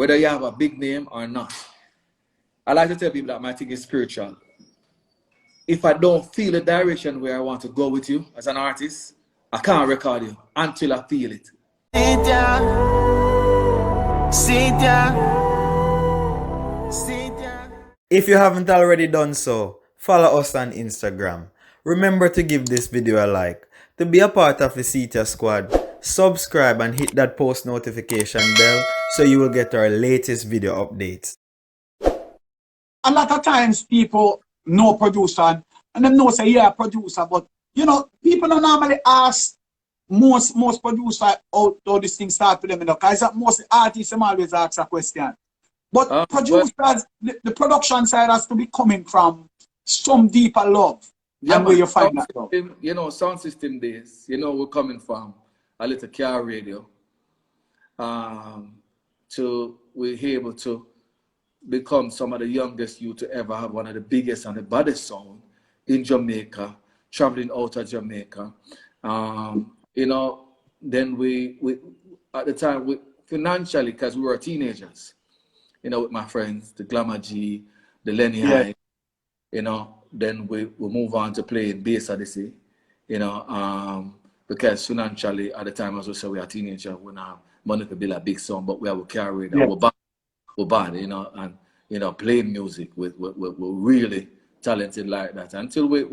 whether you have a big name or not. I like to tell people that my thing is spiritual. If I don't feel the direction where I want to go with you as an artist, I can't record you until I feel it. Seetyah, Seetyah. If you haven't already done so, follow us on Instagram. Remember to give this video a like. To be a part of the Seetyah squad, subscribe and hit that post notification bell so you will get our latest video updates. A lot of times people know producer and them know say yeah producer, but you know people don't normally ask most producer how this thing start with them, you know, because most artists them always ask a question. But producers, the production side has to be coming from some deeper love. Yeah, and where you find that love. You know, sound system days, you know, we're coming from a little car radio. We're able to become some of the youngest youth to ever have one of the biggest and the baddest sound in Jamaica, traveling out of Jamaica. You know, then we at the time, financially, because we were teenagers, you know, with my friends, the Glamour G, the Lenny High, you know, then we move on to playing bass Odyssey, you know, because financially at the time, as we say, we are teenagers, we don't have money to build a big song, but we have a car radio, we're bad, you know, and, you know, playing music, we're really talented like that. Until we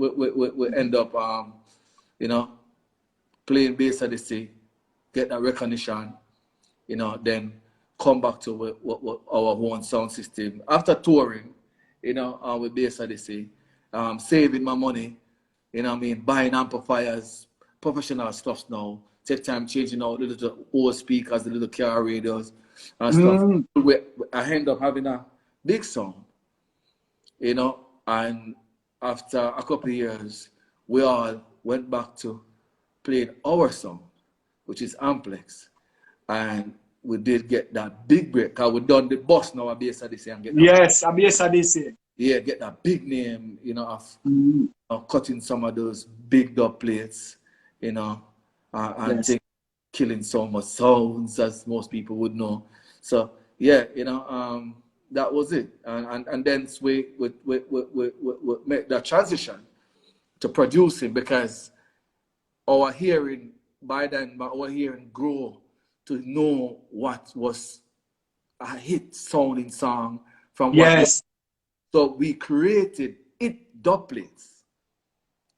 end up, you know, playing bass Odyssey, get that recognition, you know, then come back to what our own sound system. After touring, you know, with Bass Odyssey, saving my money, you know what I mean, buying amplifiers, professional stuff now, take time changing out the little old speakers, the little car radios and stuff. I end up having a big sound, you know, and after a couple of years, we all went back to playing our sound, which is Amplex, and we did get that big break because we done the boss now at Bass Odyssey and get that, Bass Odyssey. Yeah, get that big name, you know, of cutting some of those big dub plates, you know, and killing so much sounds as most people would know. So yeah, you know, that was it, and then we make that transition to producing because our hearing by then, our hearing grew to know what was a hit sounding song from what. So we created it dubplates.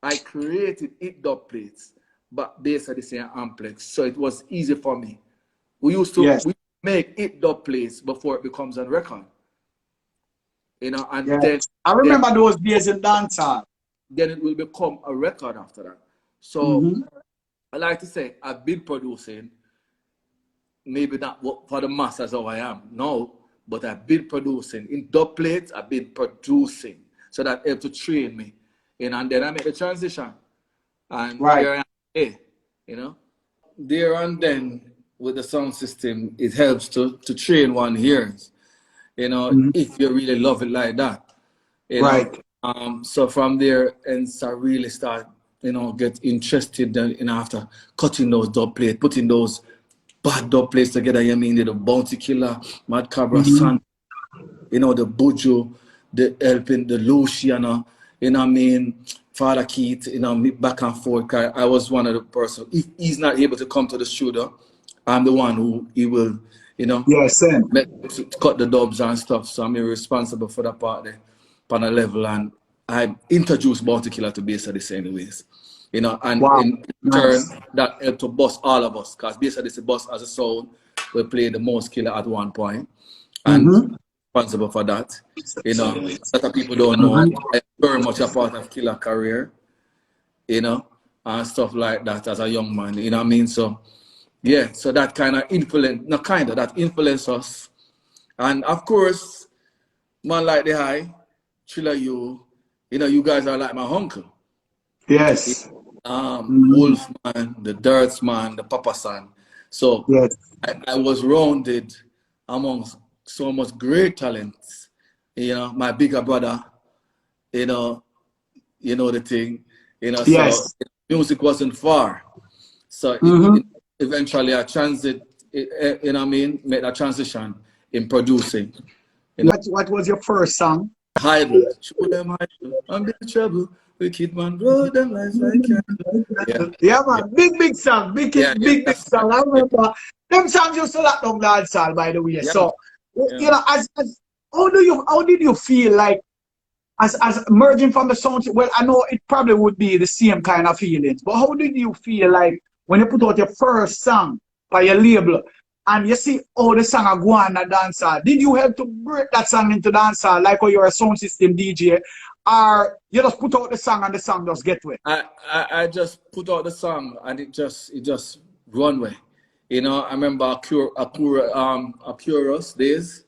I created it dubplates, but based on the same Amplex. So it was easy for me. We used to make it dubplates before it becomes a record. You know, and then I remember those days in dancehall. Then it will become a record after that. So I like to say I've been producing, maybe not for the masses how I am now, but I've been producing. In dubplates, I've been producing. So that helped to train me. You know, and then I made the transition. And here I am, you know. There and then with the sound system, it helps to train one ears. You know, if you really love it like that. You know? So from there, and I really start, you know, get interested in after cutting those dubplates, putting those bad dubplates together. You mean the Bounty Killer, Mad Cabra, Sun, you know, the Buju, the Helping, the Luciano, you know what I mean, Father Keith, you know, back and forth. I was one of the person. If he's not able to come to the studio, I'm the one who he will, you know, cut the dubs and stuff. So I'm responsible for that part there, on a level. And I introduced Bounty Killer to Bass Odyssey anyways. You know, and in turn, that helped to bust all of us. Because Bass Odyssey bust as a sound, we played the most killer at one point. And responsible for that. You know, a lot of people don't know. I'm very much a part of Killer career. You know, and stuff like that as a young man. You know what I mean? So, yeah, so that kind of that influenced us. And of course, man like the High, Triller, you know, you guys are like my uncle. Yes. Wolfman, the Dirtsman, the Papa San. So I was rounded amongst so much great talents. You know, my bigger brother, you know the thing, you know, so music wasn't far. So eventually I you know what I mean, make that transition in producing. You know, What was your first song? Hydro. Show them hydro. I'm in trouble. Wicked man, roll them lights like candle. Yeah, man. Big song. Big song. I remember them songs used to lock down dancehall, by the way. Yeah. So, you know, as how did you feel like as emerging from the sound? Well, I know it probably would be the same kind of feelings, but how did you feel like when you put out your first song by your label and you see all the song are going on dancehall? Did you help to break that song into dancehall like when you're a sound system DJ? Or you just put out the song and the song just get away? I just put out the song and it just run away. You know, I remember a Curious days.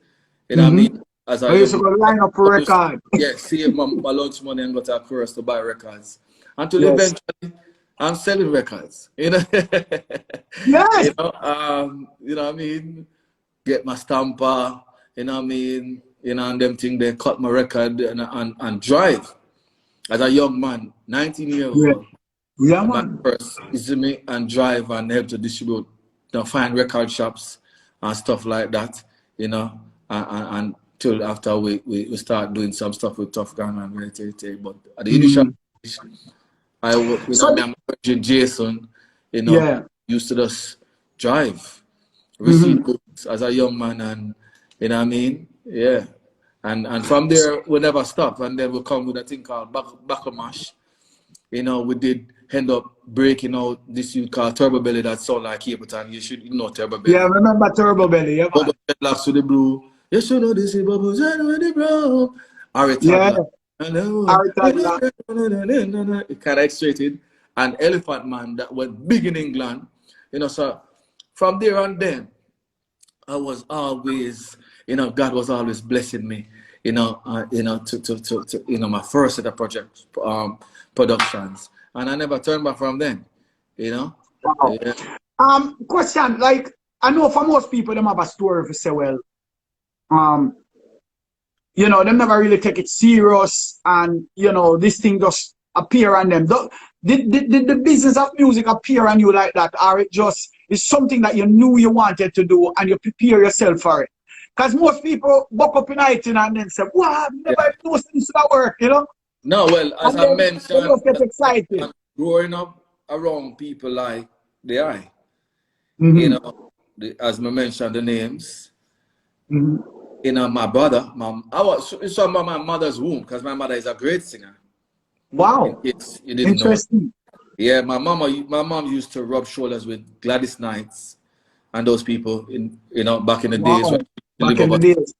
You know what I mean? As I used to go line up for record. Yeah, save my lunch money and go to a Curious to buy records. Until eventually I'm selling records. You know? Yes. You know what I mean? Get my stamper, you know what I mean? You know, and them thing, they cut my record and drive. As a young man, 19 years old. Yeah, man. First is me and drive and help to distribute, you know, find record shops and stuff like that, you know, and till after we start doing some stuff with Tough Gun and but at the initial I work with my virgin Jason, you know, used to just drive, receive goods as a young man, and you know what I mean? Yeah. And from there we never stop, and then we come with a thing called Backamash. You know, we did end up breaking out this youth called Turbo Belly that sound like Capleton. You should know Turbo Belly. Yeah, I remember Turbo Belly, yeah, man. Locks to the blue. You should know this is Bubbles and the bro. Yeah. It kind of extracted. And Elephant Man that went big in England. You know, so from there on then, I was always, you know, God was always blessing me, you know, to you know, my first set of project productions, and I never turned back from then, you know. Wow. Yeah. Question, like, I know for most people, them have a story to say, well, you know, them never really take it serious, and you know, this thing just appear on them. Did the business of music appear on you like that, or it just is something that you knew you wanted to do and you prepare yourself for it? Because most people buck up in it and then say, wow, never know this will work, you know? No, well, as I mentioned, get excited. Growing up around people like the eye, you know, as I mentioned the names, you know, my brother, it's from my mother's womb, because my mother is a great singer. Wow. You didn't Interesting. know. Yeah, my mom used to rub shoulders with Gladys Knights and those people in, you know, back in the days. Back in the days.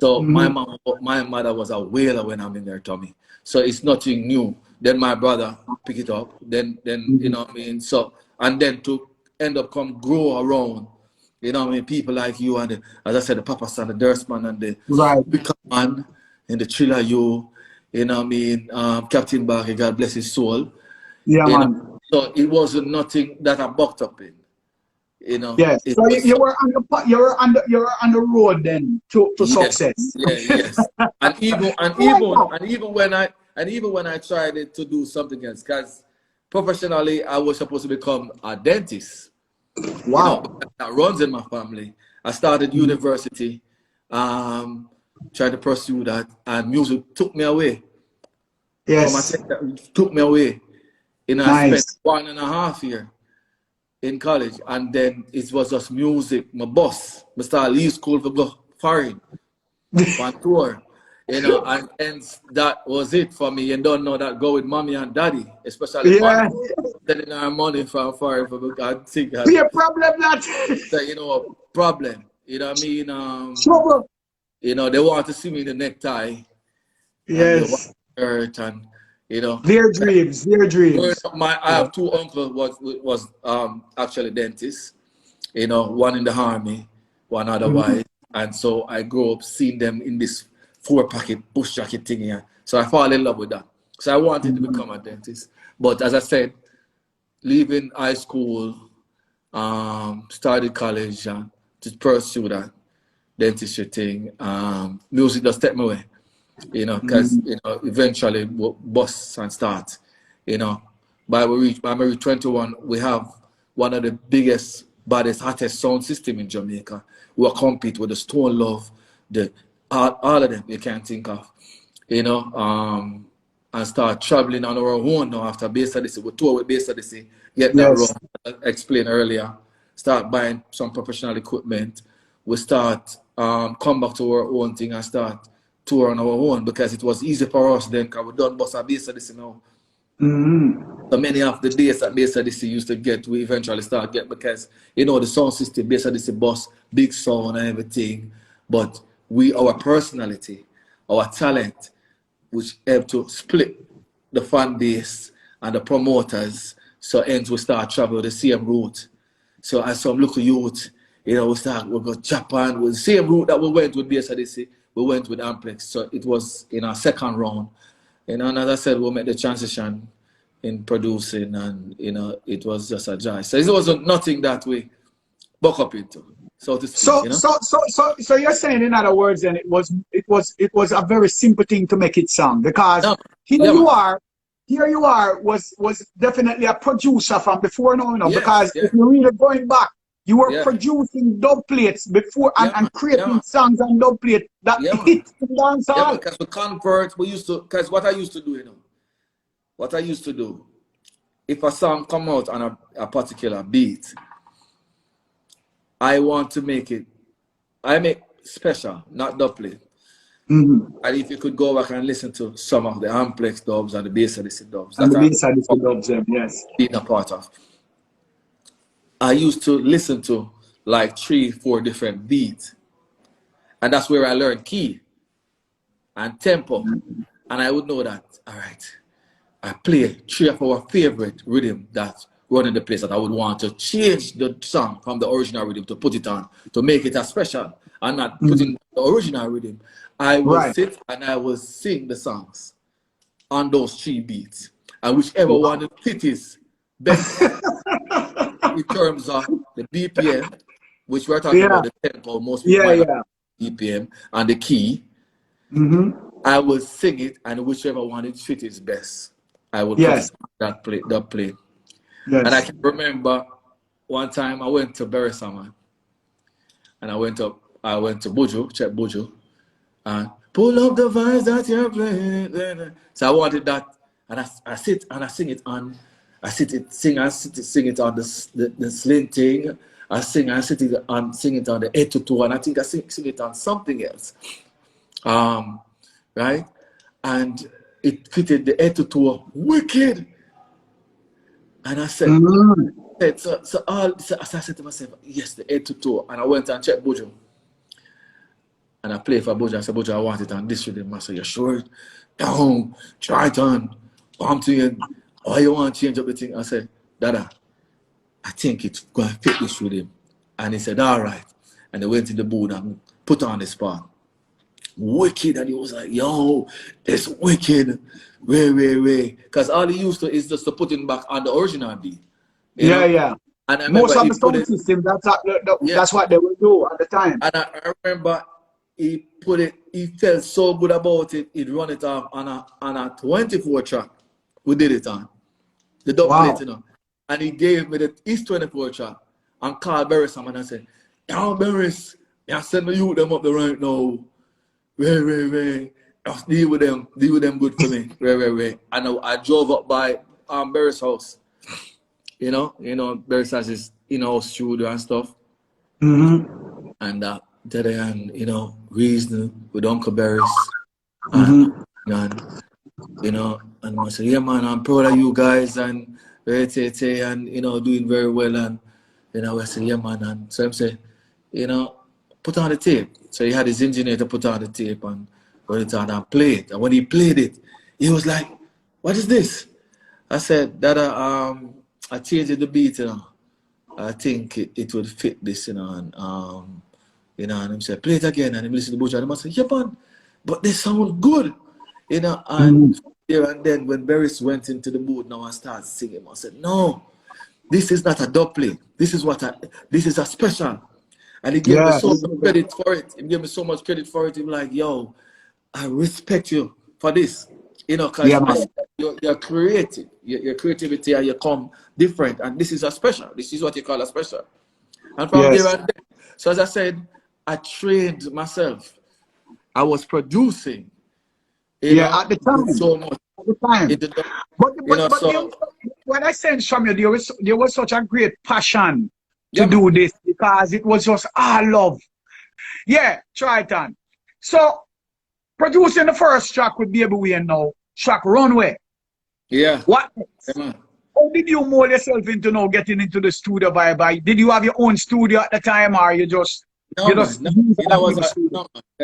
So my mother was a whaler when I'm in their tummy. So it's nothing new. Then my brother pick it up. Then you know what I mean. So and then to end up grow around, you know what I mean, people like you and as I said, the Papa San, the Durstman and the Big Man and the Triller you know what I mean, Captain Barker, God bless his soul. Yeah, man. Know? So it wasn't nothing that I bucked up in. You know. Yes. So you were on the road then to success. Yes. and even when I tried to do something else, because professionally I was supposed to become a dentist. Wow. You know, that runs in my family. I started university, tried to pursue that, and music took me away. Yes. Took me away. You know, nice. I spent 1.5 years in college, and then it was just music. My boss, I started leave school for go foreign, on tour, you know, and that was it for me. You don't know that go with mommy and daddy, especially mommy, sending our money from foreign for I think be a problem that you know, a problem. You know what I mean? Trouble. You know, they want to see me in the necktie. Yes. And you know, their dreams. I have two uncles was actually dentists, you know, one in the army, one otherwise, and so I grew up seeing them in this 4-pocket bush jacket thing here. So I fall in love with that. So I wanted to become a dentist, but as I said, leaving high school, started college, and to pursue that dentistry thing, music just took me away. You know, because you know, eventually we'll bust and start. You know, by we reach 21, we have one of the biggest baddest, hottest sound system in Jamaica. We will compete with the Stone Love, the all of them you can think of, you know, and start traveling on our own now after Beres Hammond. We tour with Beres Hammond, get that Yes. run, I explained earlier, start buying some professional equipment. We start come back to our own thing and start tour on our own because it was easy for us then because we done bust a Beres Hammond now. So many of the days that Beres Hammond used to get, we eventually start get because, you know, the sound system, Beres Hammond bus, big sound and everything. But our personality, our talent, which help to split the fan base and the promoters, so hence we start travel the same route. So as some local youth, you know, we go Japan with the same route that we went with Beres Hammond, we went with Amplex. So it was in our second round. You know, and as I said, we made the transition in producing, and you know, it was just a joy. So it wasn't nothing that we buck up into, so to speak. So, you know? so you're saying, in other words, then it was a very simple thing to make it sound, because here you are was definitely a producer from before now, you know, because if you're really going back, you were producing dub plates before and creating songs on dub plate that hit the dancehall. Yeah, because we convert, because what I used to do, you know, what I used to do, if a song come out on a particular beat, I want to make it, I make special, not dub plate. And if you could go back and listen to some of the Amplex dubs and the Beres Hammond dubs, and the Beres Hammond dubs, yes, being a part of, I used to listen to like 3-4 different beats, and that's where I learned key and tempo, and I would know that, all right, I play 3 of our favorite rhythm that run in the place that I would want to change the song from the original rhythm to put it on, to make it a special and not putting the original rhythm. I would sit and I would sing the songs on those 3 beats, and whichever one the fit is best in terms of the BPM, which we're talking about the tempo, most people BPM, and the key, I would sing it, and whichever one it fit is best, I would put that play. Yes. And I can remember one time I went to Beres Hammond, and I went to Buju, check Buju, and pull up the vibes that you're playing. So I wanted that, and I sit and I sing it on, sing it on the sling thing. I sing it on the 822, and I think I sing it on something else. Right? And it fitted the 822 wicked. And I said, so I said to myself, yes, the 822. And I went and checked Buju. And I played for Buju. I said, Buju, I want it on this rhythm. I said, you sure? No, Troyton, why you want to change up the thing? I said, Dada, I think it's going to fit this rhythm. And he said, all right. And they went in the booth and put on this part. Wicked. And he was like, yo, it's wicked. Way. Because all he used to is just to put it back on the original beat. You know? And I most of the sound system, that's what they will do at the time. And I remember he felt so good about it, he'd run it off on a 24 track. We did it on. The dub plate, you know. And he gave me his 24 track and called Beres Hammond and said, yo, Beres, I send the youth them up the right now. Way. Just deal with them good for me. Way. And I drove up by Beres' house. You know, Beres has his in-house studio and stuff. And you know, reason with Uncle Beres. And you know, and I said, yeah man, I'm proud of you guys, and you know, doing very well. And you know, I said, yeah man, and so I said, you know, put on the tape. So he had his engineer to put on the tape and put it on and play it. And when he played it, he was like, what is this? I said, Dada, I changed the beat, you know. I think it would fit this, you know, and you know, and he said, play it again, and he listened to Buju, and I said, yeah man, but they sound good. You know, and there and then when Beres went into the booth now and started singing, I said, no, this is not a dub play. This is a special. And he gave me so much credit for it. He gave me so much credit for it. He was like, yo, I respect you for this. You know, because you're creative. Your creativity and you come different. And this is a special. This is what you call a special. And from there and then, so as I said, I trained myself. I was producing. At the time. So much. At the time. So when I sensed from you, there was such a great passion to do this because it was just love. Yeah, Troyton. So producing the first track with Baby Wayne now, track Runway. Yeah. What? Yeah, how did you mold yourself into now getting into the studio vibe? Did you have your own studio at the time, or you just as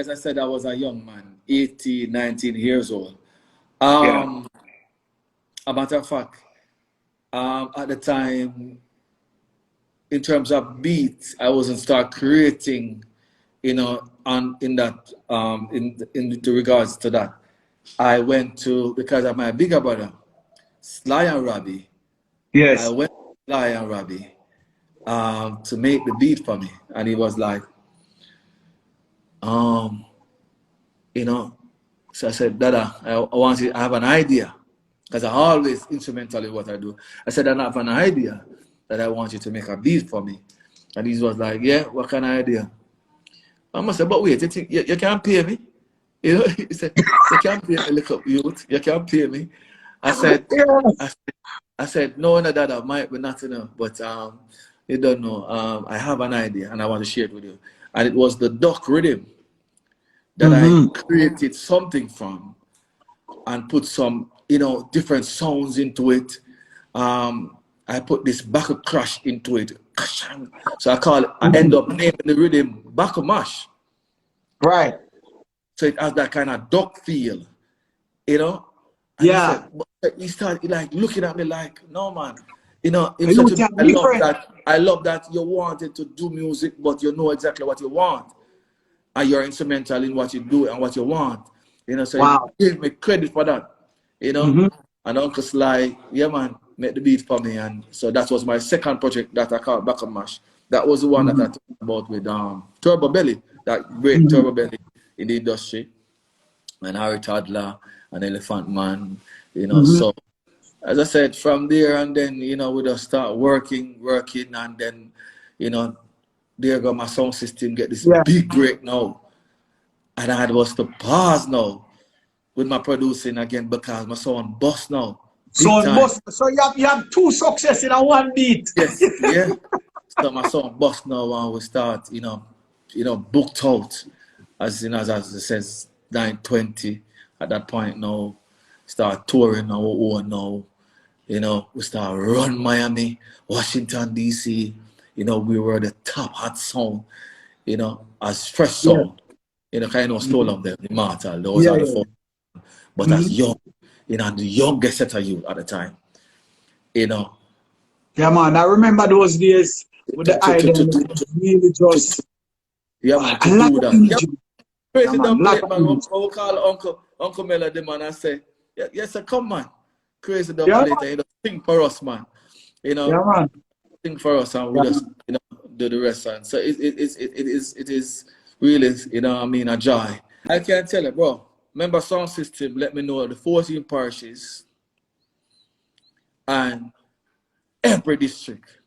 I said, I was a young man, 18, 19 years old. A matter of fact, at the time, in terms of beats, I wasn't start creating, in regards to that. I went to, because of my bigger brother, Sly and Robbie. Yes. I went to Sly and Robbie to make the beat for me, and he was like, so I said, Dada, I have an idea, because I always instrumentally what I do. I said, I have an idea that I want you to make a beat for me. And he was like, yeah, what kind of idea? I must say, but wait, you think you can't pay me? He said, you can't pay me, look up, youth. You can't pay me. I said, no, Dada, might be not enough, but you don't know. I have an idea, and I want to share it with you. And it was the duck rhythm that I created something from, and put some, different sounds into it. I put this back crash into it. So I end up naming the rhythm back mash. Right. So it has that kind of duck feel, And he started like looking at me like, no man, I love that you wanted to do music, but you know exactly what you want. And you're instrumental in what you do and what you want. So he gave me credit for that. And Uncle Sly, yeah man, made the beat for me. And so that was my second project that I called Back and Mash. That was the one that I talked about with Turbo Belly, that great Turbo Belly in the industry. And Harry Toddler and Elephant Man, So as I said, from there and then, we just start working, and then, there go my sound system get this big break now. And I was to pause now with my producing again because my sound bust now. So you have two success in a one beat. Yes, yeah. So my sound bust now and we start, booked out. As it says, 920 at that point now. Start touring our own now. We start run Miami, Washington, DC. We were the top hot sound, as fresh sound. Kind of stole them, the Immortal, those are the four. But as young, the youngest set of youth at the time, Yeah, man, I remember those days with the idol, really just. Yeah, man, to do that. Crazy dumb plate, man. We'll call Uncle Melody, man, and say, yes, sir, come, man. Crazy dumb plate, sing for us, man. Yeah, man. Sing for us, and we just, do the rest. And so it is really, a joy. I can't tell you, bro. Member sound system let me know the 14 parishes and every district.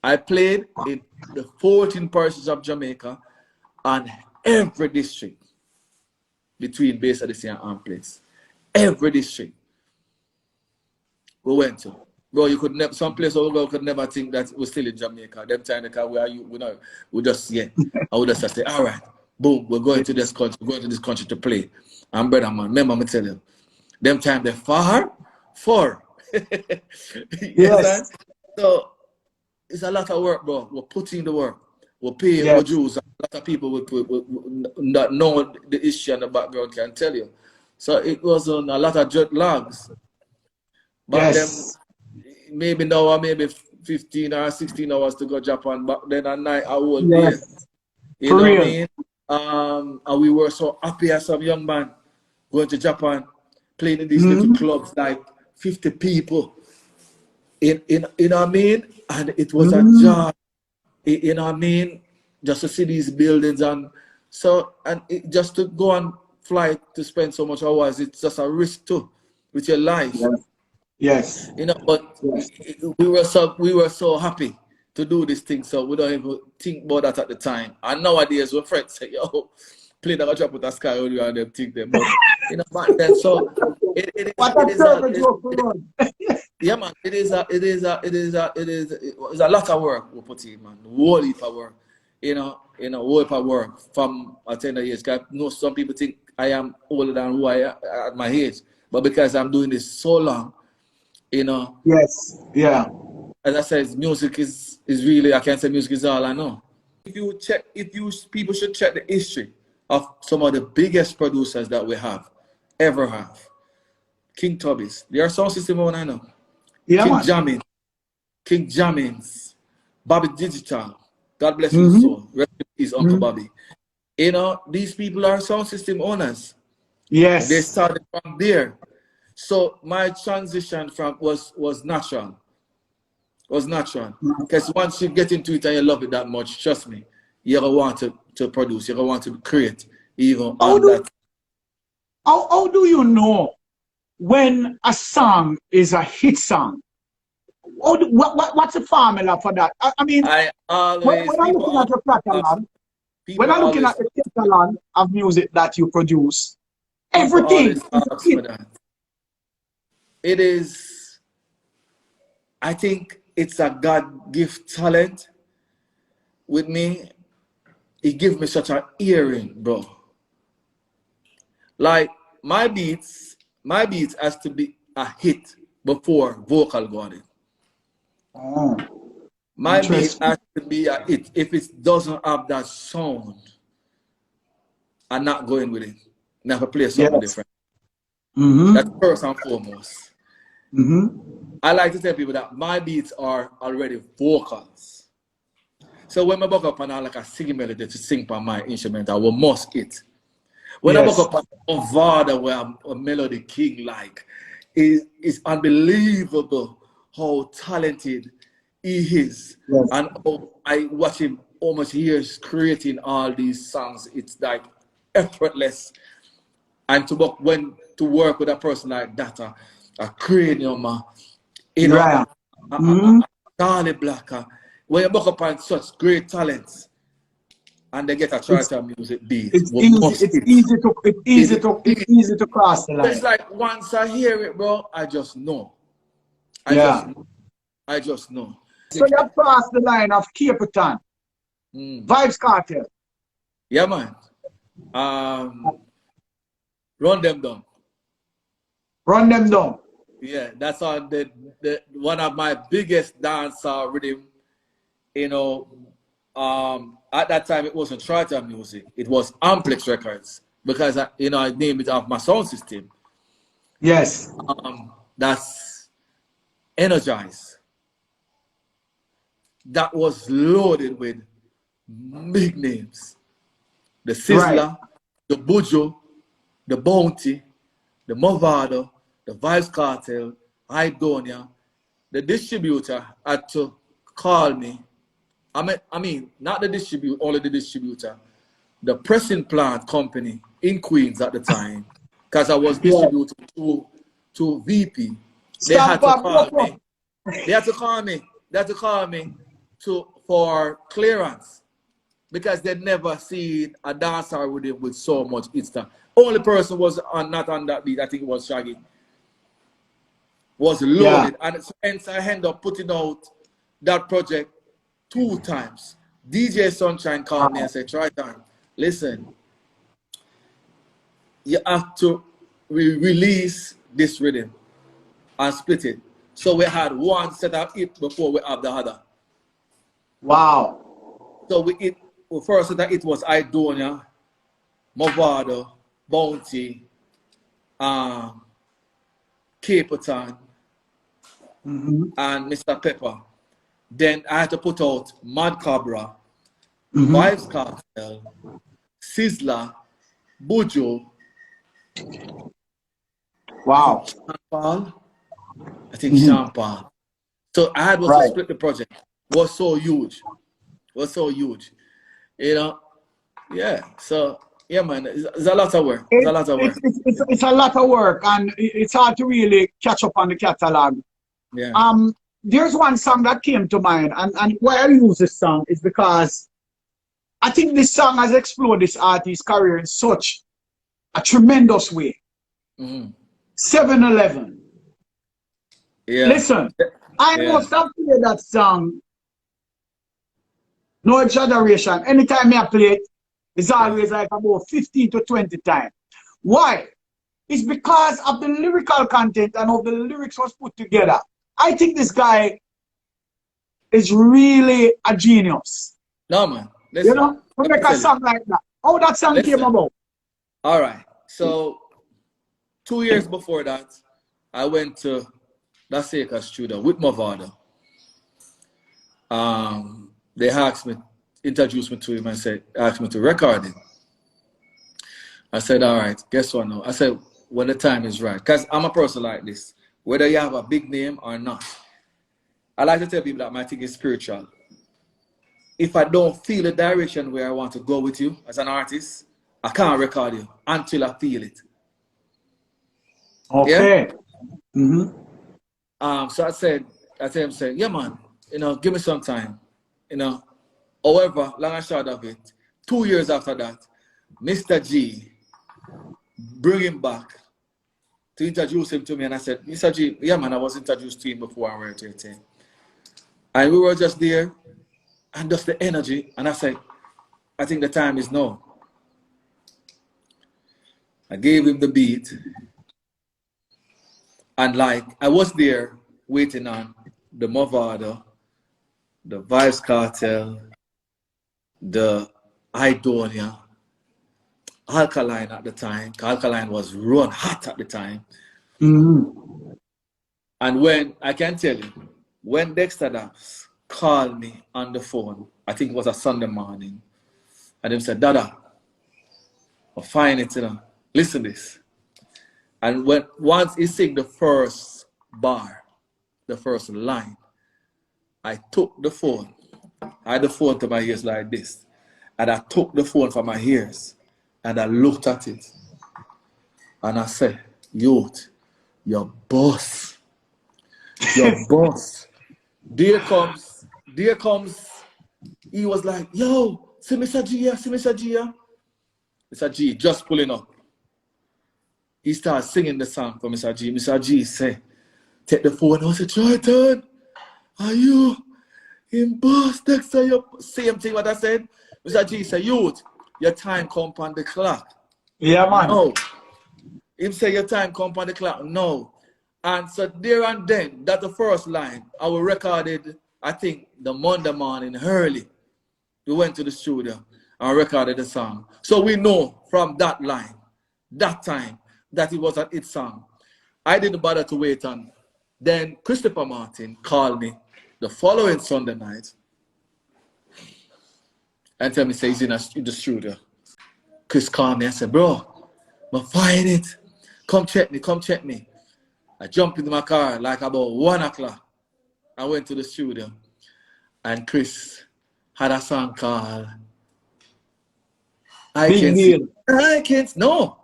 I played in the 14 parishes of Jamaica and every district between Base of the Sea and Place. Every district we went to. Bro, you could never, some place we could never think that we're still in Jamaica. Them time we just I would just say, all right, boom, we're going to this country to play. And brother man, remember me tell you, them time they're far. Yes. So it's a lot of work, bro. We're putting the work. We're paying our dues. A lot of people that know the issue and the background can tell you. So it was on a lot of jet lags. But then maybe now or maybe 15 or 16 hours to go Japan. But then at night I was there. You know what I mean? And we were so happy as some young man going to Japan, playing in these little clubs like 50 people. You know what I mean? And it was a joy. You know what I mean? Just to see these buildings and just to go on flight to spend so much hours, it's just a risk too with your life. Yes. But we were so happy to do this thing, so we don't even think about that at the time. And nowadays, we're friends say, yo, play that drop with a sky audio and them think them. But, you know, back then, so yeah, man, it's a lot of work we put in, man. Whole heap of work. You know, whole heap of work from a tender age. Cause I know some people think I am older than who I am at my age. But because I'm doing this so long, you know. Yes, yeah. As I said, music is really, I can't say music is all I know. People should check the history of some of the biggest producers that we have, ever have. King Tubby's, they are sound system one I know. Yeah, King Jammins, Bobby Digital, God bless his soul, rest in peace, Uncle Bobby. You know, these people are sound system owners. Yes. They started from there. So my transition was natural. Because once you get into it and you love it that much, trust me, you're going to want to produce, you're going to want to create even on that. How do you know when a song is a hit song? What's the formula for that? I mean, when I'm looking at the catalog, when I'm looking at the catalog of music that you produce, everything is a hit. It is, I think it's a God-gift talent with me. It gives me such an hearing, bro. Like my beats has to be a hit before vocal got it. Oh, my beat has to be a hit. If it doesn't have that sound, I'm not going with it. Never play something different. That's first and foremost. I like to tell people that my beats are already vocals. So when I buck up and I like a singing melody to sing on my instrument, I will must hit. When I buck up on Mavado, where I'm a melody king, like, it's unbelievable how talented he is. Yes. And I watch him almost years creating all these songs. It's like effortless. And to work with a person like that, a cranium, you know, Charley Blacks, when you buck up on such great talents and they get a Troytonmusic beat, it's easy to cross the line. It's like once I hear it, bro, I just know. I just know. So you have crossed the line of Cape Town, Vibes Cartel. Yeah, man. Run them down. Run them down. Yeah, that's on the one of my biggest dancehall rhythm. You know, at that time it wasn't Troytonmusic, it was Amplex Records, because I named it after my sound system. Yes. That's Energize. That was loaded with big names. The Sizzler, the Buju, the Bounty, the Mavado, the Vibes Cartel, Idonia. The distributor had to call me. I mean, not the distributor, only the distributor. The pressing plant company in Queens at the time, because I was distributing to VP. They had to call me. They had to call me for clearance, because they'd never seen a dancer with so much hit stuff. Only person was not on that beat, I think it was Shaggy. Was loaded, and hence I ended up putting out that project 2 times. DJ Sunshine called me and said, Troyton, listen, you have to release this rhythm and split it. So we had one set of it before we have the other. Wow. So first set of it was Idonia, Mavado, Bounty, Cape Town, and Mr. Pepper. Then I had to put out Mad Cobra, Vibes Cartel, Sizzler, Buju. Wow. Sean Paul. I think Sean Paul. So I had to split the project. Was so huge. You know? Yeah. So yeah, man, it's a lot of work. It's a lot of work. It's a lot of work, and it's hard to really catch up on the catalog. Yeah. there's one song that came to mind, and why I use this song is because I think this song has explored this artist's career in such a tremendous way. 7-Eleven. Yeah. Listen, I must have played that song. No exaggeration. Anytime I play it, it's always like about 15 to 20 times. Why? It's because of the lyrical content and how the lyrics was put together. I think this guy is really a genius. No, man. Listen, you know, to make a song like that. How that song came about? All right. So, 2 years before that, I went to the Seetyah studio with Mavado. They asked me, introduced me to him and asked me to record it. I said, all right, guess what now? I said, when the time is right. Because I'm a person like this. Whether you have a big name or not. I like to tell people that my thing is spiritual. If I don't feel the direction where I want to go with you as an artist, I can't record you until I feel it. Okay. Yeah? So I said, yeah, man, you know, give me some time. You know, however, long and short of it, 2 years after that, Mr. G bring him back to introduce him to me, and I said, Mr. G, yeah, man, I was introduced to him before I went to it. And we were just there, and just the energy, and I said, I think the time is now. I gave him the beat, and like, I was there waiting on the Mavado, the Vibes Cartel, the Idonia, Alkaline at the time. Alkaline was run hot at the time. And when, I can tell you, when Dexta Daps called me on the phone, I think it was a Sunday morning, and he said, Dada, I'm fine it, you know. Listen to this. And once he sang the first bar, the first line, I took the phone. I had the phone to my ears like this. And I took the phone from my ears and I looked at it. And I said, youth, your boss. Your boss. There comes, he was like, yo, see Mr. G here, see Mr. G here. Mr. G just pulling up. He started singing the song for Mr. G. Mr. G said, take the phone. I said, Troyton, are you in boss Dexter? Same thing what I said. Mr. G said, youth, your time come on the clock. Yeah, man. No. Him say your time come on the clock. No. And so there and then, that the first line, I recorded, I think, the Monday morning early. We went to the studio and recorded the song. So we know from that line, that time, that it was an hit song. I didn't bother to wait on. Then Christopher Martin called me the following Sunday night and tell me, say he's in the studio. Chris called me and said, bro, I'm find it. Come check me, come check me. I jumped into my car like about 1 o'clock. I went to the studio and Chris had a song called I Can't, no.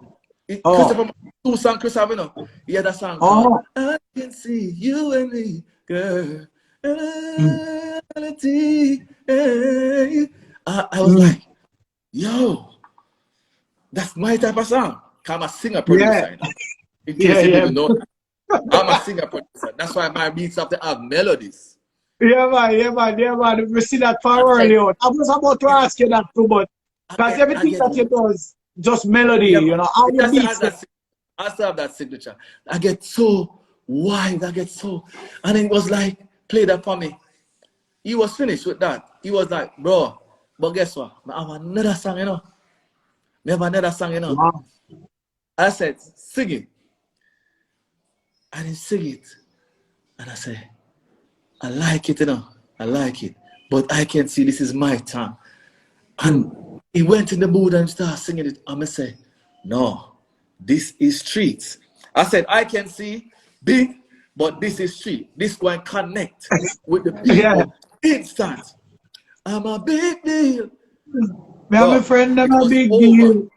Christopher, 2 songs Chris have, you know. He had a song called I Can See You and Me, Girl. I was like, yo, that's my type of song. I'm a singer producer. In case you didn't know that. I'm a singer producer. That's why my beats have to have melodies. Yeah, man. We see that far early on. I was about to ask you that too, but because everything that you do is just melody, you know. All your beats. I still have that signature. I get so wild, and it was like, play that for me. He was finished with that. He was like, bro, but guess what? I have another song, you know. Wow. I said, sing it. And he sing it. And I said, I like it, you know. I like it. But I can see this is my time. And he went in the mood and started singing it. I'm going to say, no, this is streets. I said, I can see big, but this is street. This one connect with the people. Instant. I'm a big deal. Me and my friend, I'm a big deal.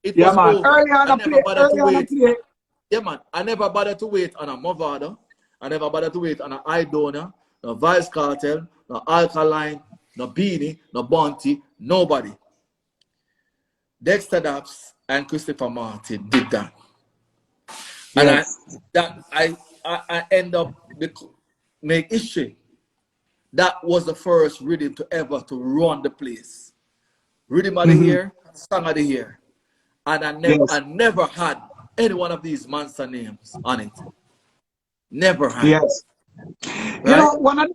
It was man. over. Early on the play. Yeah, man. I never bothered to wait on a Mavado. I never bothered to wait on an Idona. no Vice Cartel, no Alkaline, no Beanie, no Bounty, nobody. Dexta Daps and Christopher Martin did that. Yes. And I end up make history. That was the first rhythm to ever to run the place. Rhythm of the year, song of the year. And I never had any one of these monster names on it. Never had. Yes. Right? You know, one of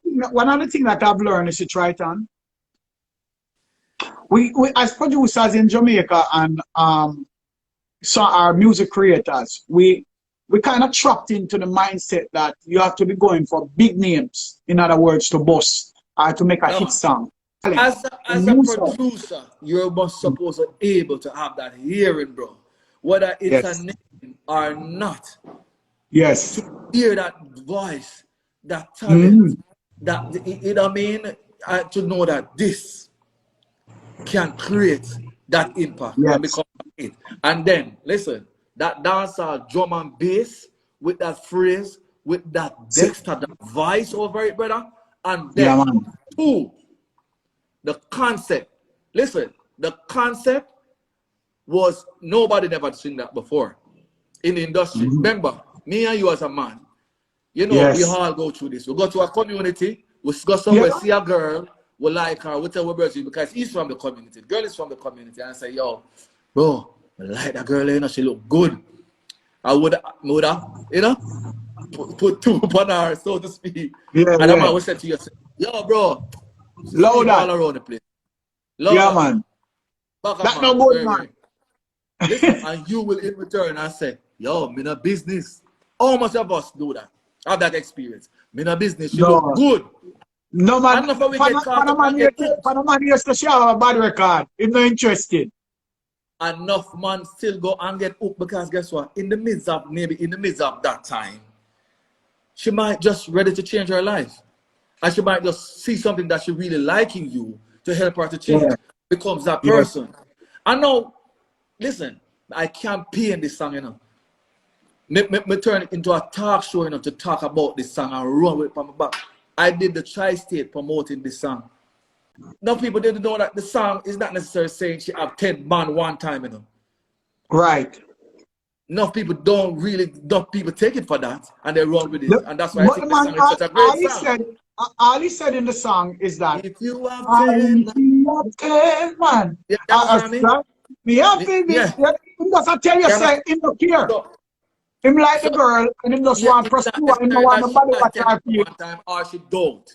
the things that I've learned is to Troyton. We as producers in Jamaica and so our music creators, we kind of trapped into the mindset that you have to be going for big names, in other words, to bust or to make a hit song. As a producer, you're supposed to be able to have that hearing, bro. Whether it's a name or not. Yes. To hear that voice, that talent, that, you know what I mean? To know that this can create that impact and become it. And then, listen, that dancehall drum and bass with that phrase, with that Dexta, that voice over it, brother. And then, two, the concept. Listen, the concept was nobody never seen that before in the industry. Remember, me and you as a man, you know, we all go through this. We go to a community, we go somewhere, see a girl, we like her, we tell her birthday because he's from the community. The girl is from the community, and I say, yo, bro, I like that girl, you know, she look good. I would have, you know, put two upon her, so to speak. And the man would say to you, yo, bro, louder all around the place. Louder. Yeah, man. That's no good, man. Listen, and you will in return and say, yo, me no business. How much of us do that? Have that experience. Me no business. You look good. No, man. Panama used to show a bad record. If not interested. Enough man still go and get hooked because guess what? In the midst of that time, she might just ready to change her life. And she might just see something that she really liking you to help her to change. Becomes that person. I know, listen, I campaign this song, you know. Me turn it into a talk show, you know, to talk about this song and run with it from my back. I did the tri-state promoting this song. Now people didn't know that the song is not necessarily saying she have 10 man one time, you know. Right. Enough people take it for that and they run with it. And that's why I think the song is such a great song. All he said in the song is that if you have 10 man. Yeah, that's what I mean. He doesn't tell you, say, him not care. Him like the girl, and him just want to pursue, and him want nobody what I feel. One time, or she don't.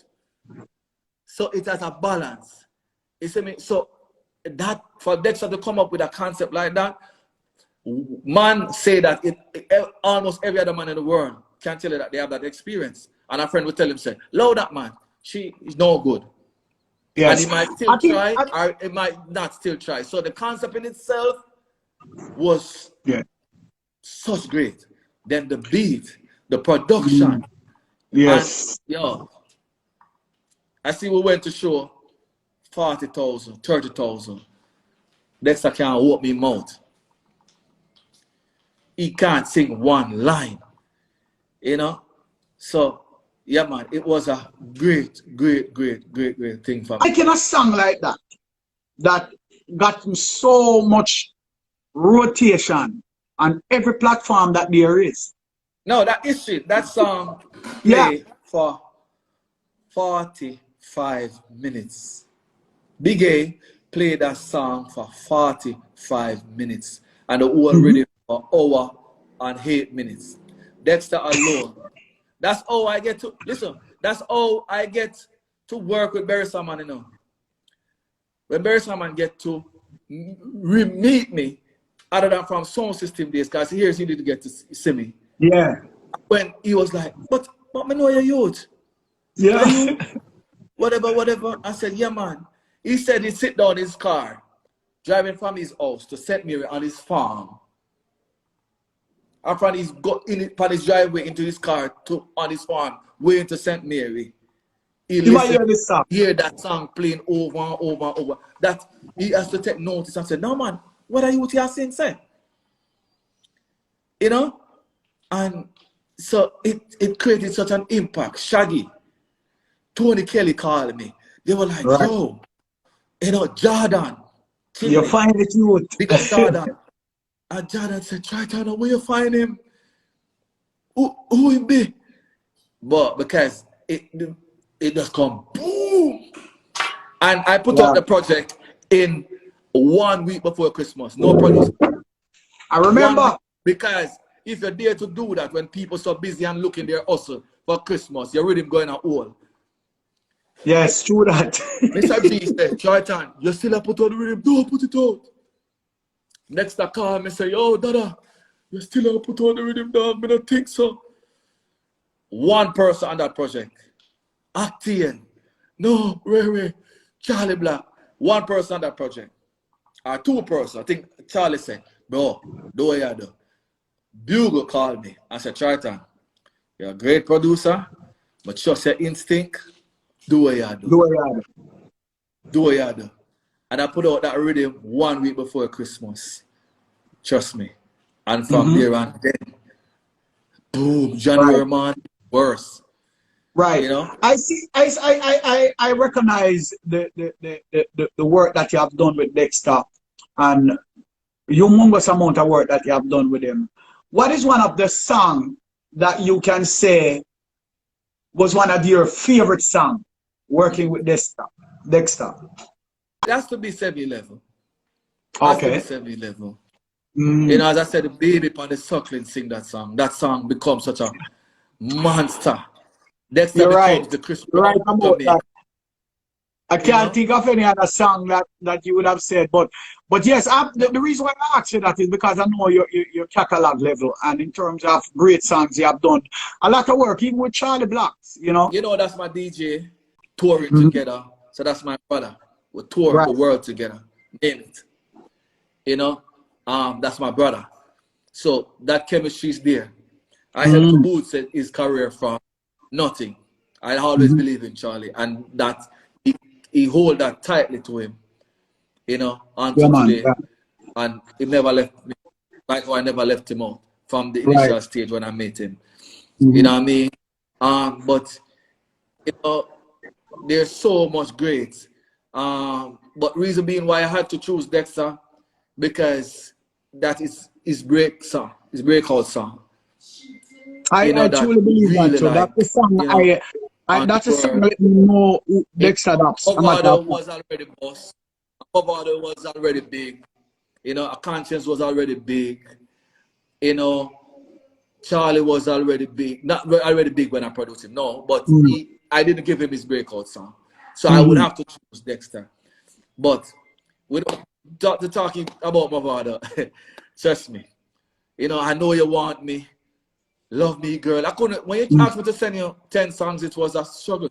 So it has a balance. So that, for Dexta to come up with a concept like that, man say that almost every other man in the world can tell you that they have that experience. And a friend will tell him, say, load that man, she is no good. Yes. And he might still try, or he might not still try. So the concept in itself was such great. Then the beat, the production. Yes. And, yo, I see we went to show 40,000, 30,000. Dexta can't open me mouth. He can't sing one line. You know? So, yeah, man, it was a great thing for me. Making a song like that, that got so much rotation on every platform that there is. No, that is it. That song played for 45 minutes. Big A played that song for 45 minutes. And the whole rhythm for hour and 8 minutes. Dexta alone. That's how I get to, listen, that's how I get to work with Beres Hammond, you know. When Beres Hammond get to meet me, other than from sound system days, because here's he didn't get to see me. Yeah. When he was like, but me know your youth. Yeah. You, whatever. I said, yeah, man. He said he'd sit down in his car, driving from his house to St. Mary on his farm. And from his driveway into his car on his farm, way into St. Mary. He hear that song playing over and over and over. That he has to take notice and say, no man, what are you saying, say? You know? And so it created such an impact. Shaggy. Tony Kelly called me. They were like, Right. yo, you know, Jordan. You find it youth. Big up Jordan. And Jordan said, Troyton, where you find him? Who he be? But because it just come boom. And I put up the project in 1 week before Christmas. No producer. I remember. Because if you're there to do that when people so busy and looking their hustle for Christmas, your rhythm going out all. Yes, true that. Mr. G said, Troyton, you still have put on the rhythm? Don't put it out. Next I call me say, yo, Dada, you still have put on the rhythm, dog? I don't think so. One person on that project. Actian. No, Ray, Charley Black. One person on that project. Or two persons. I think Charlie said, bro, do what you do. Bugle called me and said, Troyton, you're a great producer, but trust your instinct. Do what you do. Do what you do. Do what you do. And I put out that rhythm 1 week before Christmas. Trust me. And from there on then, boom, January man, worse. Right. You know? I see. I recognize the work that you have done with Dexta, and humongous amount of work that you have done with him. What is one of the songs that you can say was one of your favorite songs working with Dexta? It has to be 7-11. Okay. 7-11. You know, as I said, the baby on the suckling sing that song. That song becomes such a monster. Dexta You're becomes right. the Christmas. You're right about that. I can't think of any other song that you would have said, but yes, the reason why I asked you that is because I know your catalog level, and in terms of great songs you have done a lot of work, even with Charley Blacks, you know. You know, that's my DJ touring together. So that's my brother. We tour the world together. Name it. You know, that's my brother. So that chemistry is there. I helped to boost his career from nothing. I always believe in Charley, and that he hold that tightly to him, you know, until today. And he never left me. Like I never left him out from the initial stage when I met him. You know what I mean? But you know, there's so much great. But reason being why I had to choose Dexta, because that is his break song, his breakout song. I truly believe really that. So like, that's the song that's the song that let me know who Dexta Daps. Mavado was already boss. Mavado was already big. You know, A Conscience was already big. You know, Charley was already big. Not already big when I produced him, no. But I didn't give him his breakout song. So I would have to choose Dexta. But without talking about Mavado, trust me. You know, I know you want me. Love me, girl. I couldn't, when you asked me to send you 10 songs, it was a struggle.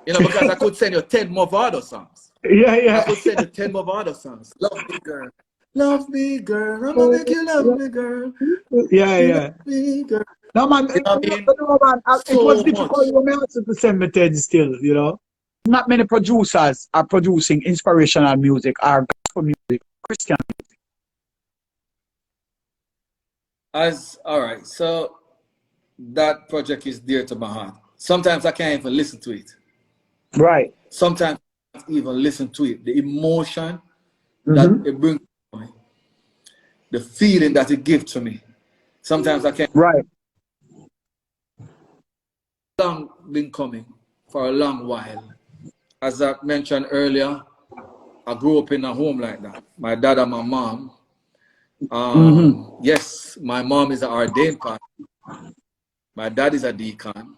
You know, because I could send you 10 Mavado songs. Yeah. I could send you 10 Mavado songs. Love me, girl. Love me, girl. I'm gonna make you love me, girl. Yeah. Love me, girl. No, man, it was difficult when I asked you to send me 10 still, you know. Not many producers are producing inspirational music or gospel music, Christian music. All right, so that project is dear to my heart. Sometimes I can't even listen to it. Right. Sometimes I can't even listen to it. The emotion that it brings to me, the feeling that it gives to me. Sometimes I can't. Right. Long been coming for a long while. As I mentioned earlier, I grew up in a home like that. My dad and my mom. Yes, my mom is an ordained pastor. My dad is a deacon.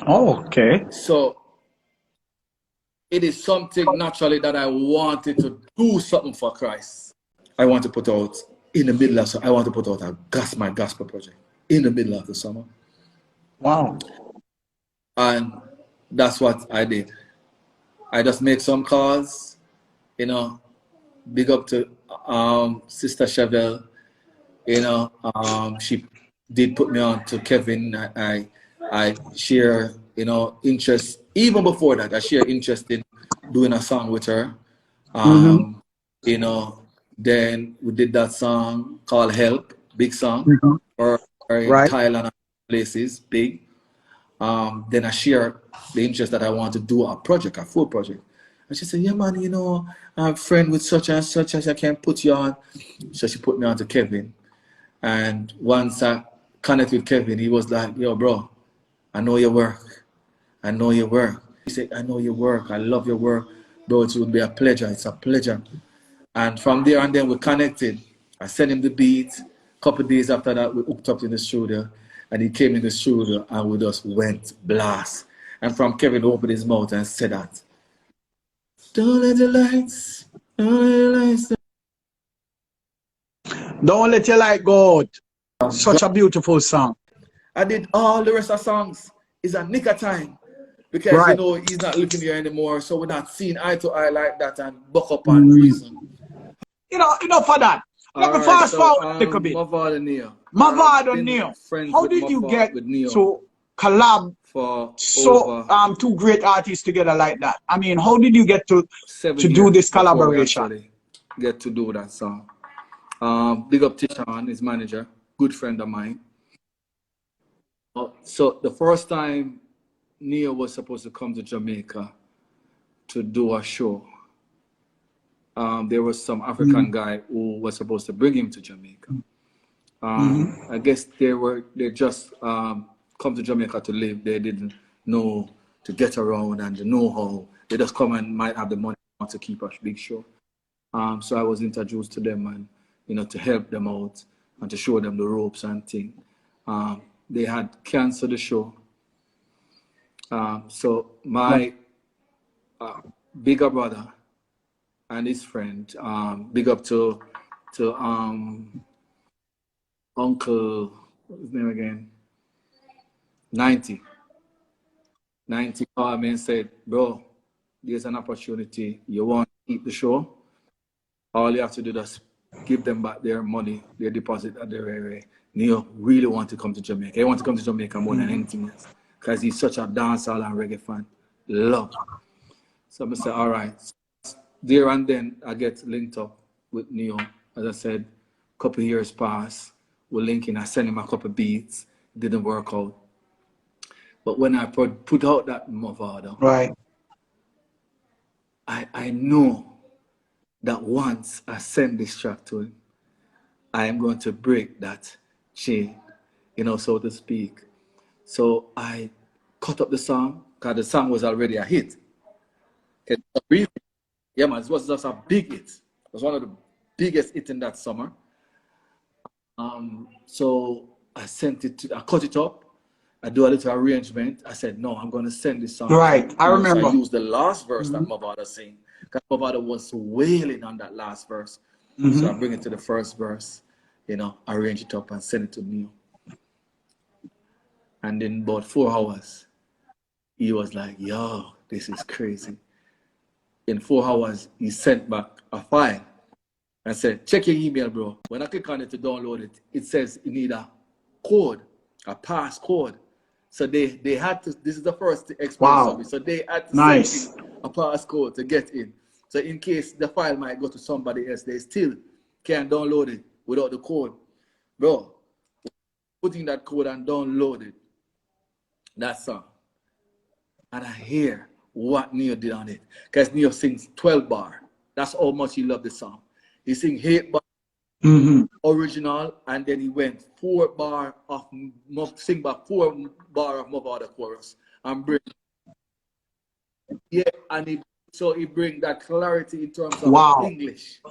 Oh, okay. So it is something naturally that I wanted to do something for Christ. I want to put out in the middle of I want to put out my gospel project in the middle of the summer. Wow. And that's what I did. I just made some calls, you know, big up to Sister Chevelle, you know, she did put me on to Kevin. I share, you know, interest, even before that, I share interest in doing a song with her. You know, then we did that song called Help, big song, or in Thailand places, big. then I shared the interest that I want to do a project, a full project. And she said, yeah, man, you know, I'm a friend with such and such as I can put you on. So she put me on to Kevin. And once I connected with Kevin, he was like, yo, bro, I know your work. I know your work. He said, I know your work. I love your work. Bro, it would be a pleasure. It's a pleasure. And from there and then we connected. I sent him the beat. A couple of days after that, we hooked up in the studio. And he came in the studio and we just went blast. And from Kevin opened his mouth and said that. Don't let the lights, don't let the lights. Don't let your light go out. Such a beautiful song. I did all the rest of songs. It's a nick of time. Because, Right. you know, he's not living here anymore. So we're not seeing eye to eye like that and buck up on reason. You know, for that. Let me fast forward a little bit. Mavado and Neyo. Mavado and Neyo. How did you get to collab for two great artists together like that? I mean, how did you get to do this collaboration? Get to do that song. Big up Tishan, his manager, good friend of mine. So the first time Neyo was supposed to come to Jamaica to do a show, there was some African guy who was supposed to bring him to Jamaica. I guess they just come to Jamaica to live. They didn't know to get around and the know-how. They just come and might have the money to keep a big show. So I was introduced to them and, you know, to help them out and to show them the ropes and things. They had canceled the show. So my bigger brother and his friend, big up to Uncle, what's his name again? 90 called me and said, bro, there's an opportunity. You want to keep the show? All you have to do is give them back their money, their deposit at their area. Neyo really want to come to Jamaica. He wants to come to Jamaica more than anything else because he's such a dancehall and reggae fan. Love. So I said, all right. There and then I get linked up with Neyo. As I said, a couple of years passed. We're linking. I sent him a couple of beats. It didn't work out. But when I put out that Mavado, right, I know that once I send this track to him, I am going to break that chain, you know, so to speak. So I cut up the song because the song was already a hit. Yeah, man, it was just a big hit. It was one of the biggest hits in that summer. So I sent it I cut it up. I do a little arrangement. I said, no, I'm going to send this song. Right, I remember. So I used the last verse that Mavado sang. Because Mavado was wailing on that last verse. So I bring it to the first verse, you know, arrange it up and send it to Neyo. And in about 4 hours, he was like, yo, this is crazy. In 4 hours, he sent back a file and said, check your email, bro. When I click on it to download it, it says you need a code, a pass code. So they had to, this is the first experience of it. So they had to send in a pass code to get in. So in case the file might go to somebody else, they still can't download it without the code. Bro, putting that code and download it, that song. And I hear what Neyo did on it. Because Neyo sings 12 bar. That's how much he loved the song. He sings 8 bar original, and then he went 4 bar of sing back 4 bar of Mavado chorus and bring and he bring that clarity in terms of English,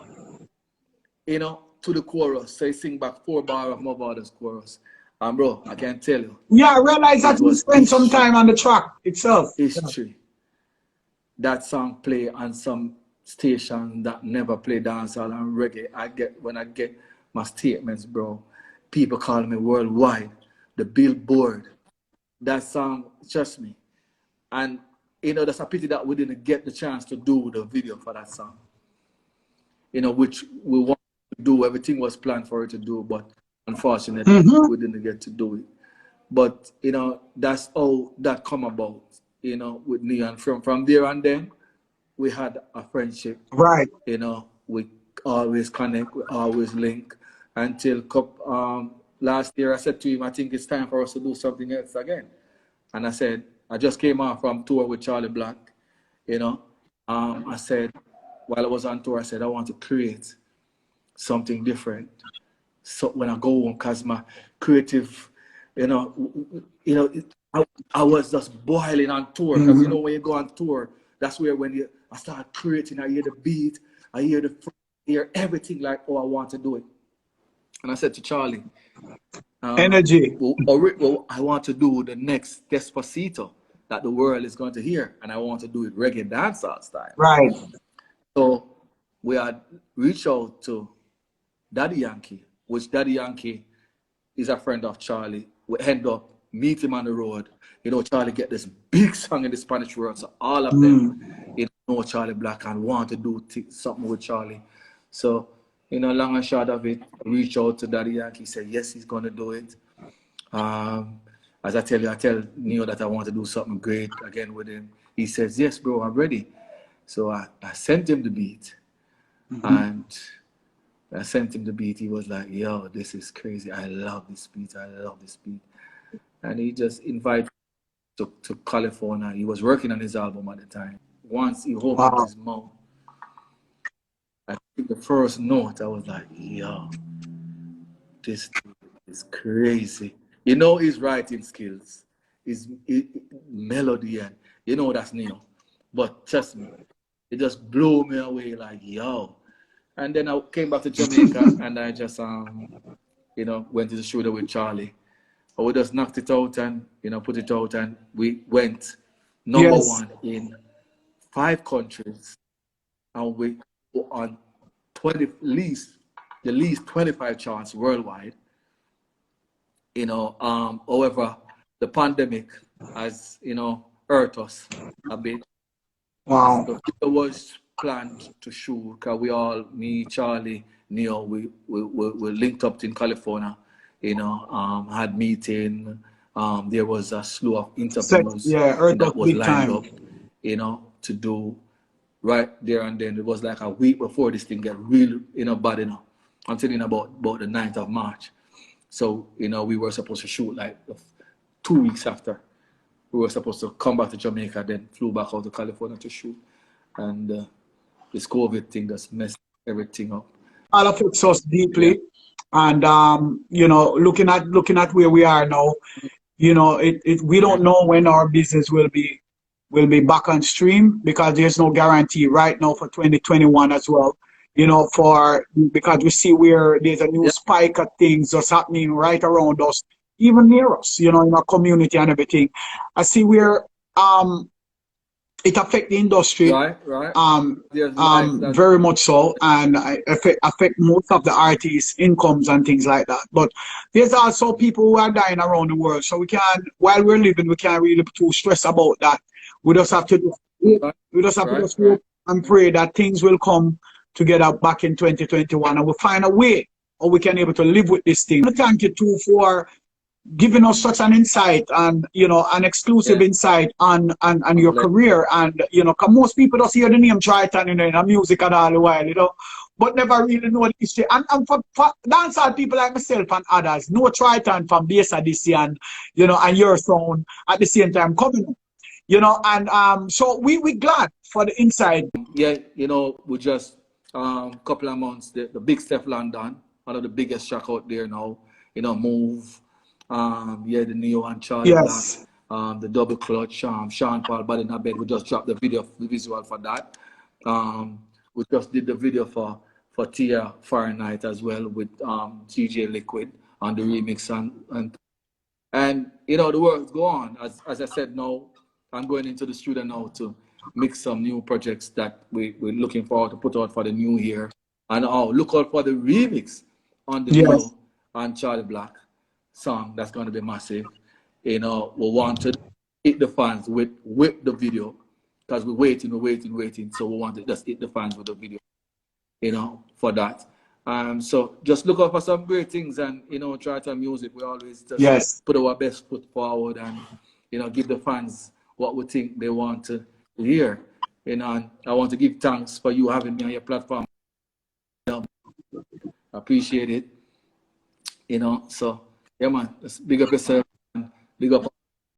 you know, to the chorus. So he sing back 4 bar of Mavado's chorus. And bro, I can tell you. Yeah, I realized that you spent some time on the track itself. History. That song play on some station that never play dancehall and reggae. When I get my statements, bro, people call me worldwide. The Billboard. That song, trust me. And you know, that's a pity that we didn't get the chance to do the video for that song. You know, which we wanted to do. Everything was planned for it to do, but unfortunately, we didn't get to do it. But you know, that's all that come about. You know, with Neyo, and from there and then, we had a friendship. Right. You know, we always connect, we always link. Until last year, I said to him, I think it's time for us to do something else again. And I said, I just came off from tour with Charley Black, you know. I said, while I was on tour, I said, I want to create something different. So when I go home, because my creative, I was just boiling on tour. Because, you know, when you go on tour, that's where I start creating, I hear the beat, I hear everything like, oh, I want to do it. And I said to Charley, energy. I want to do the next Despacito that the world is going to hear, and I want to do it reggae dancehall style. Right. So we had reached out to Daddy Yankee, which Daddy Yankee is a friend of Charley. We end up meet him on the road. You know, Charley get this big song in the Spanish world, so all of them, know Charley Black and want to do something with Charley. So, you know, long and short of it, reach out to Daddy Yankee, said yes, he's gonna do it. As I tell Neyo that I want to do something great again with him. He says, yes, bro, I'm ready. So I sent him the beat. And I sent him the beat. He was like, yo, this is crazy. I love this beat. I love this beat. And he just invited me to California. He was working on his album at the time. Once he opened his mouth, I took the first note. I was like, yo, this is crazy. You know his writing skills, his melody, and you know that's Neyo. But trust me, it just blew me away like, yo. And then I came back to Jamaica and I just, you know, went to the studio with Charley. But we just knocked it out and, you know, put it out, and we went number one in 5 countries. And we were on the least 25 charts worldwide. You know, however, the pandemic has, you know, hurt us a bit. Wow. So it was planned to shoot, because we all, me, Charley, Neyo, we linked up in California, you know, had meeting. There was a slew of interviews that was lined up, you know, to do right there and then. It was like a week before this thing got real, you know, bad enough, until in about the 9th of March. So, you know, we were supposed to shoot like 2 weeks after. We were supposed to come back to Jamaica, then flew back out to California to shoot. And this COVID thing just messed everything up. All affects us deeply. And, you know, looking at where we are now, you know, we don't know when our business will be back on stream, because there's no guarantee right now for 2021 as well. You know, because we see where there's a new spike of things that's happening right around us, even near us, you know, in our community and everything. I see where it affects the industry, very much so, and affect most of the artists' incomes and things like that. But there's also people who are dying around the world, so we can't, while we're living, we can't really be too stressed about that. We just have to hope and pray that things will come together back in 2021, and we'll find a way, or we can able to live with this thing. Thank you too for giving us such an insight, and you know, an exclusive insight on your career. And you know, cause most people just hear the name Troyton, you know, in the music and all the while, you know, but never really know the history. And for dancehall people like myself and others, know Troyton from Beres Hammond and, you know, and your sound at the same time coming up, you know. And so we glad for the insight. Yeah, you know, we just couple of months, the big Steph London, one of the biggest track out there now, you know, Move, the Neyo and Charley Black, the double clutch, Sean Paul Bad in a Bed. We just dropped the visual for that. We just did the video for Tia Fahrenheit as well with TJ Liquid on the remix, and you know, the works go on. As I said, now I'm going into the studio now to mix some new projects that we're looking forward to put out for the new year. And look out for the remix on the Neyo and Charley Black song. That's going to be massive. You know, we want to hit the fans with the video, because we're waiting. So we want to just hit the fans with the video, you know, for that. So just look out for some great things, and you know, Troytonmusic, we always just put our best foot forward, and you know, give the fans what we think they want to hear. You know, and I want to give thanks for you having me on your platform. I appreciate it. You know, so yeah, man, just big up yourself and big up